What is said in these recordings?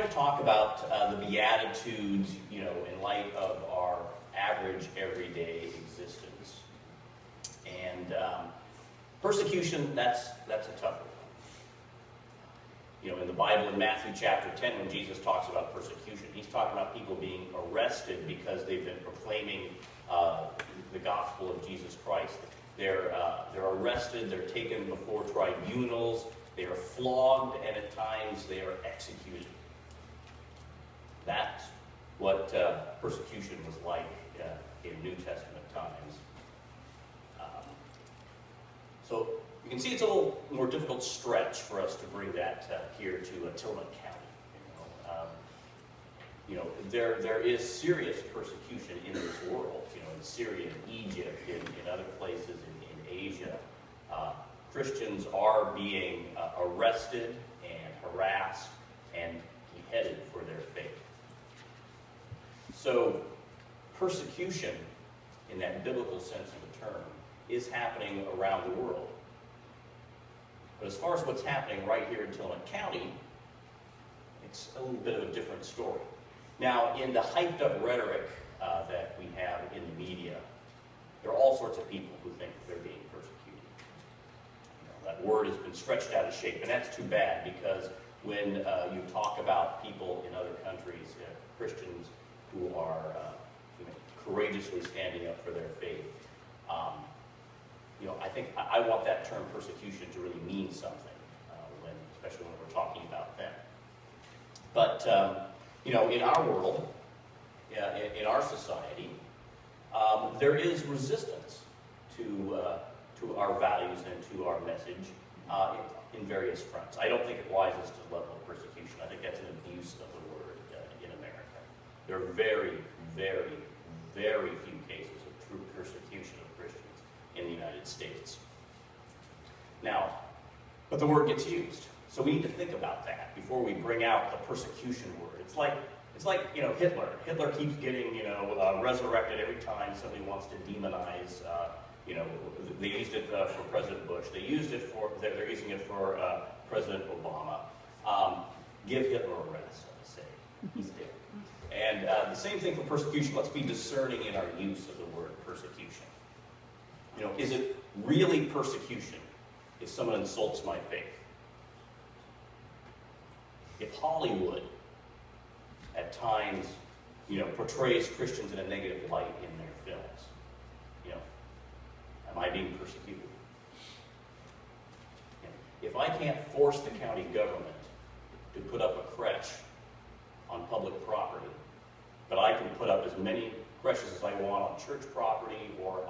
to talk about the Beatitudes, in light of our average, everyday existence. And persecution, that's a tough one. In the Bible, in Matthew chapter 10, when Jesus talks about persecution, he's talking about people being arrested because they've been proclaiming the gospel of Jesus Christ. They're arrested, they're taken before tribunals, they are flogged, and at times they are executed. That's what persecution was like in New Testament times. So you can see it's a little more difficult stretch for us to bring that here to Tillman County. There is serious persecution in this world. In Syria, in Egypt, in other places in Asia, Christians are being arrested and harassed and beheaded for their faith. So persecution, in that biblical sense of the term, is happening around the world. But as far as what's happening right here in Tillman County, it's a little bit of a different story. Now, in the hyped up rhetoric that we have in the media, there are all sorts of people who think they're being persecuted. That word has been stretched out of shape, and that's too bad, because when you talk about people in other countries, Christians who are courageously standing up for their faith, I think I want that term persecution to really mean something, especially when we're talking about them. But in our world, in our society, there is resistance to our values and to our message in various fronts. I don't think it rises to the level of persecution. I think that's an abuse of the word in America. There are very, very, very few cases of true persecution of Christians in the United States. Now, but the word gets used. So we need to think about that before we bring out the persecution word. It's like Hitler. Hitler keeps getting resurrected every time somebody wants to demonize. They used it for President Bush. They're using it for President Obama. Give Hitler a rest, I say. He's dead. And the same thing for persecution. Let's be discerning in our use of the word persecution. Is it really persecution if someone insults my faith? If Hollywood at times, portrays Christians in a negative light in their films, am I being persecuted? If I can't force the county government to put up a creche on public property, but I can put up as many creches as I want on church property or,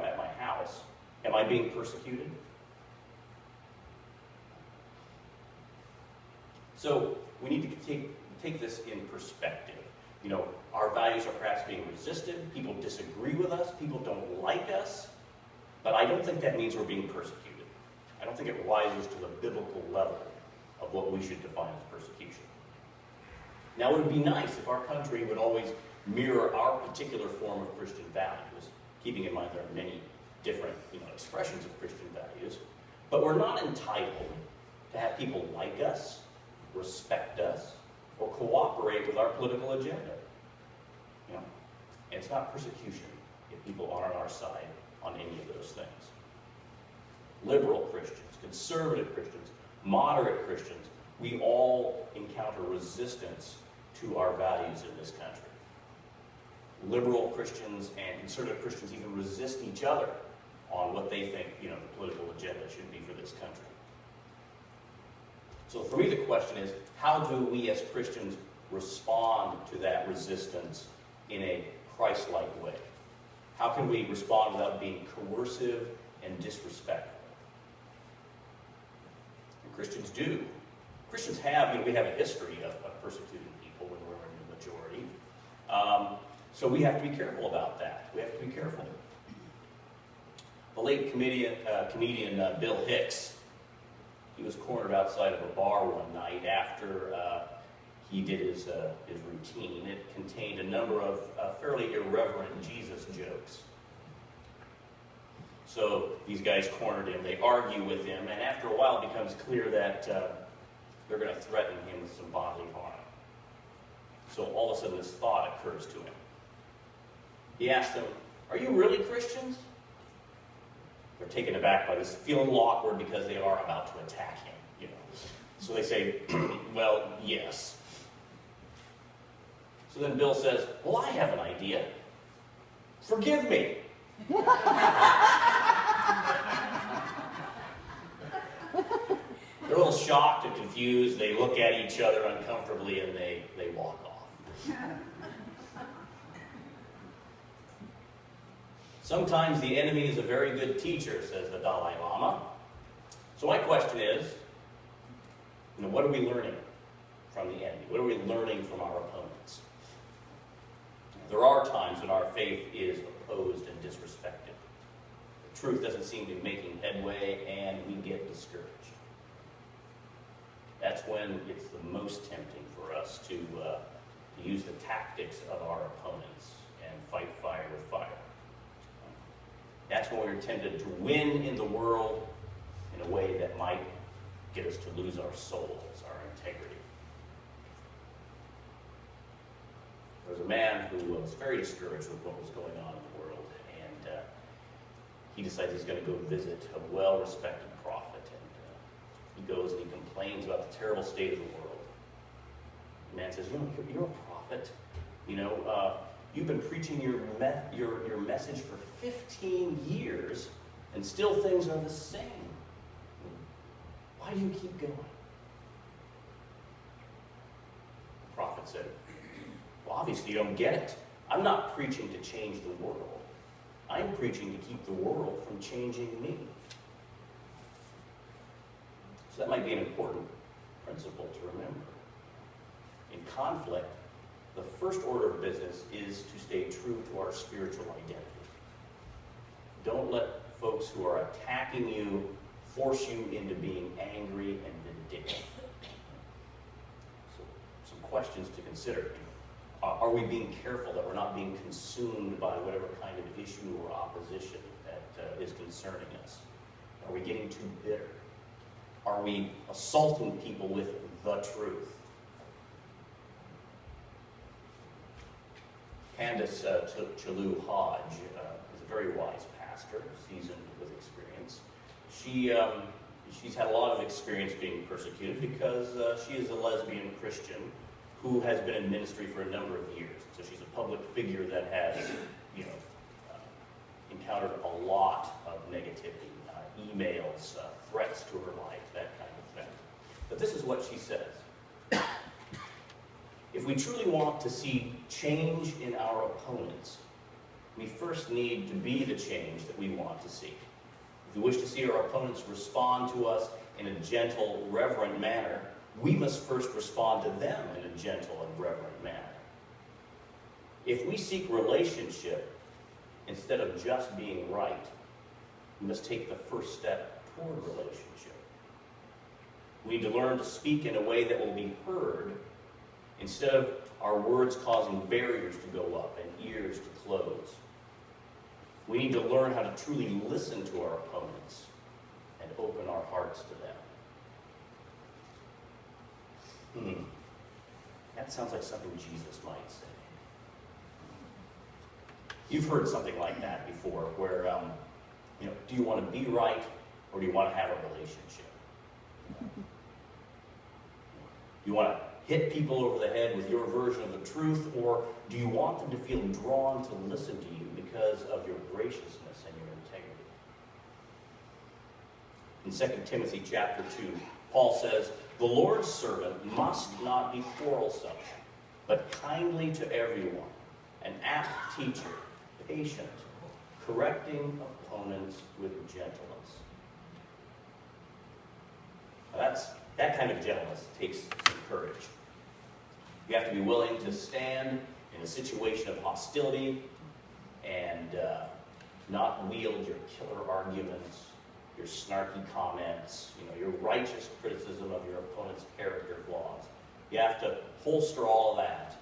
at my house, am I being persecuted? So we need to take this in perspective. Our values are perhaps being resisted. People disagree with us. People don't like us. But I don't think that means we're being persecuted. I don't think it rises to the biblical level of what we should define as persecution. Now, it would be nice if our country would always mirror our particular form of Christian values, keeping in mind there are many different expressions of Christian values. But we're not entitled to have people like us, respect us, or cooperate with our political agenda. And it's not persecution if people aren't on our side on any of those things. Liberal Christians, conservative Christians, moderate Christians, we all encounter resistance to our values in this country. Liberal Christians and conservative Christians even resist each other on what they think the political agenda should be for this country. So for me, the question is, how do we as Christians respond to that resistance in a Christ-like way? How can we respond without being coercive and disrespectful? And Christians do. Christians have, we have a history of persecuting people when we're in the majority. So we have to be careful about that. We have to be careful. The late comedian Bill Hicks, he was cornered outside of a bar one night after he did his routine. It contained a number of fairly irreverent Jesus jokes. So these guys cornered him. They argue with him, and after a while it becomes clear that they're going to threaten him with some bodily So all of a sudden this thought occurs to him. He asks them, "Are you really Christians?" They're taken aback by this, feeling awkward because they are about to attack him, you know. So they say, "Well, yes." So then Bill says, "Well, I have an idea. Forgive me." They're a little shocked and confused. They look at each other uncomfortably and they walk off. Sometimes the enemy is a very good teacher, says the Dalai Lama. So my question is, what are we learning from the enemy? What are we learning from our opponents? There are times when our faith is opposed and disrespected. The truth doesn't seem to be making headway and we get discouraged. That's when it's the most tempting for us to use the tactics of our opponents and fight fire with fire. That's when we're tempted to win in the world in a way that might get us to lose our souls, our integrity. There was a man who was very discouraged with what was going on in the world, and he decides he's going to go visit a well-respected prophet. And he goes and he complains about the terrible state of the world. The man says, "You're a prophet. You've been preaching your message for 15 years, and still things are the same. Why do you keep going?" The prophet said, "Well, obviously you don't get it. I'm not preaching to change the world. I'm preaching to keep the world from changing me." So that might be an important principle to remember. In conflict, the first order of business is to stay true to our spiritual identity. Don't let folks who are attacking you force you into being angry and vindictive. So, some questions to consider. Are we being careful that we're not being consumed by whatever kind of issue or opposition that is concerning us? Are we getting too bitter? Are we assaulting people with the truth? Candace Chalou Hodge is a very wise pastor, seasoned with experience. She's had a lot of experience being persecuted because she is a lesbian Christian who has been in ministry for a number of years. So she's a public figure that has, encountered a lot of negativity, emails, threats to her life, that kind of thing. But this is what she says. If we truly want to see change in our opponents, we first need to be the change that we want to see. If we wish to see our opponents respond to us in a gentle, reverent manner, we must first respond to them in a gentle and reverent manner. If we seek relationship instead of just being right, we must take the first step toward relationship. We need to learn to speak in a way that will be heard instead of our words causing barriers to go up and ears to close. We need to learn how to truly listen to our opponents and open our hearts to them. That sounds like something Jesus might say. You've heard something like that before, where, do you want to be right or do you want to have a relationship? You want to hit people over the head with your version of the truth, or do you want them to feel drawn to listen to you because of your graciousness and your integrity? In 2 Timothy chapter 2, Paul says, "The Lord's servant must not be quarrelsome, but kindly to everyone, an apt teacher, patient, correcting opponents with gentleness." Now that kind of gentleness takes some courage. You have to be willing to stand in a situation of hostility and not wield your killer arguments, your snarky comments, your righteous criticism of your opponent's character flaws. You have to holster all of that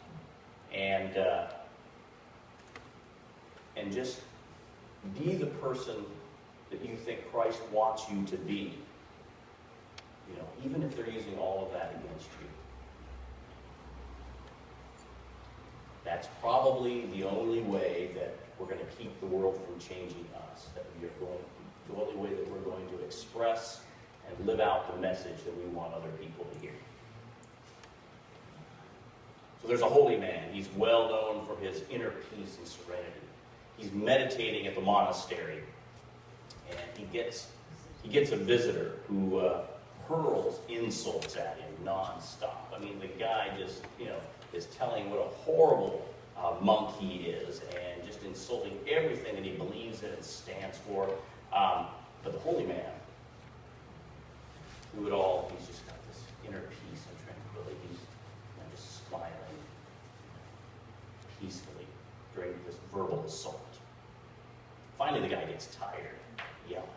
and just be the person that you think Christ wants you to be. Even if they're using all of that against you. that's probably the only way that we're going to keep the world from changing us, that we are going, the only way that we're going to express and live out the message that we want other people to hear. So there's a holy man. He's well known for his inner peace and serenity. He's meditating at the monastery, and he gets a visitor who hurls insults at him nonstop. I mean, the guy just, is telling what a horrible monk he is, and just insulting everything that he believes in and stands for. But the holy man, through it all, he's just got this inner peace and tranquility. He's just smiling peacefully during this verbal assault. Finally, the guy gets tired, yelling,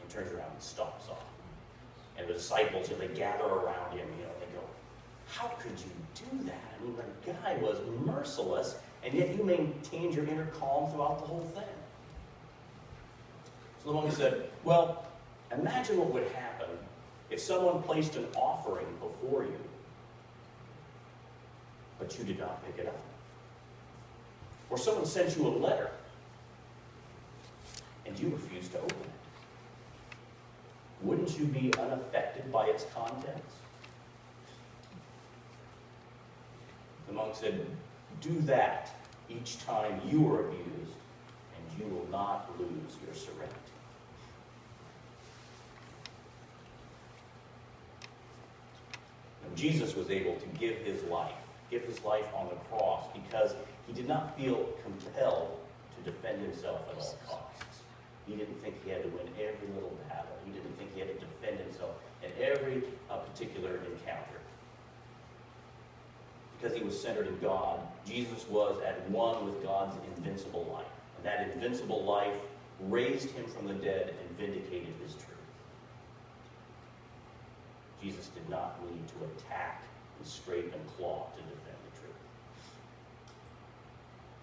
and turns around and stomps off. And the disciples, they gather around him, they go, "How could you do that? I mean, the guy was merciless, and yet you maintained your inner calm throughout the whole thing." So the monk said, "Well, imagine what would happen if someone placed an offering before you, but you did not pick it up. Or someone sent you a letter, and you refused to open it. Wouldn't you be unaffected by its contents?" The monk said, "Do that each time you are abused, and you will not lose your serenity." Now, Jesus was able to give his life on the cross because he did not feel compelled to defend himself at all costs. He didn't think he had to win every little battle. He didn't think he had to defend himself in every particular encounter. Because he was centered in God, Jesus was at one with God's invincible life. And that invincible life raised him from the dead and vindicated his truth. Jesus did not need to attack and scrape and claw to defend the truth.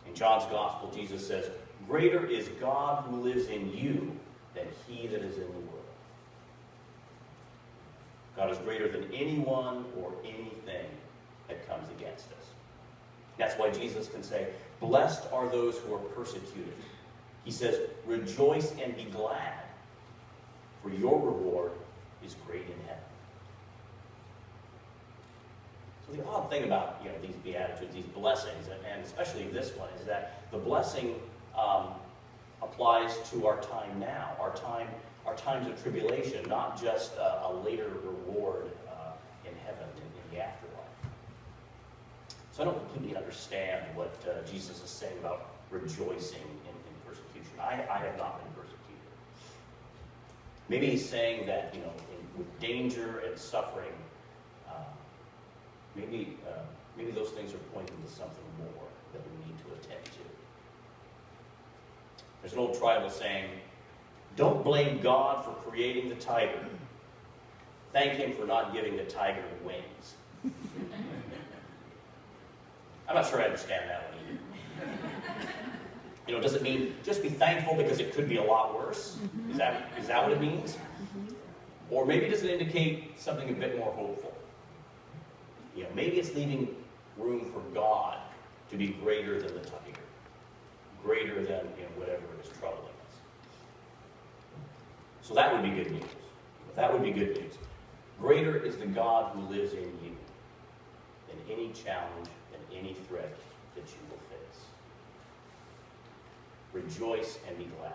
In John's Gospel, Jesus says, "Greater is God who lives in you than he that is in the world." God is greater than anyone or anything that comes against us. That's why Jesus can say, "Blessed are those who are persecuted." He says, "Rejoice and be glad, for your reward is great in heaven." So the odd thing about these Beatitudes, these blessings, and especially this one, is that the blessing applies to our time now, our times of tribulation, not just a later reward in heaven, in the afterlife. So I don't completely understand what Jesus is saying about rejoicing in persecution. I have not been persecuted. Maybe he's saying that, with danger and suffering, maybe those things are pointing to something more that we need to attend to. There's an old tribal saying, "Don't blame God for creating the tiger. Thank him for not giving the tiger wings." I'm not sure I understand that one either. Does it mean just be thankful because it could be a lot worse? Is that what it means? Or maybe does it indicate something a bit more hopeful? Maybe it's leaving room for God to be greater than the tiger, greater than whatever is troubling us. So that would be good news. That would be good news. Greater is the God who lives in you than any challenge and any threat that you will face. Rejoice and be glad.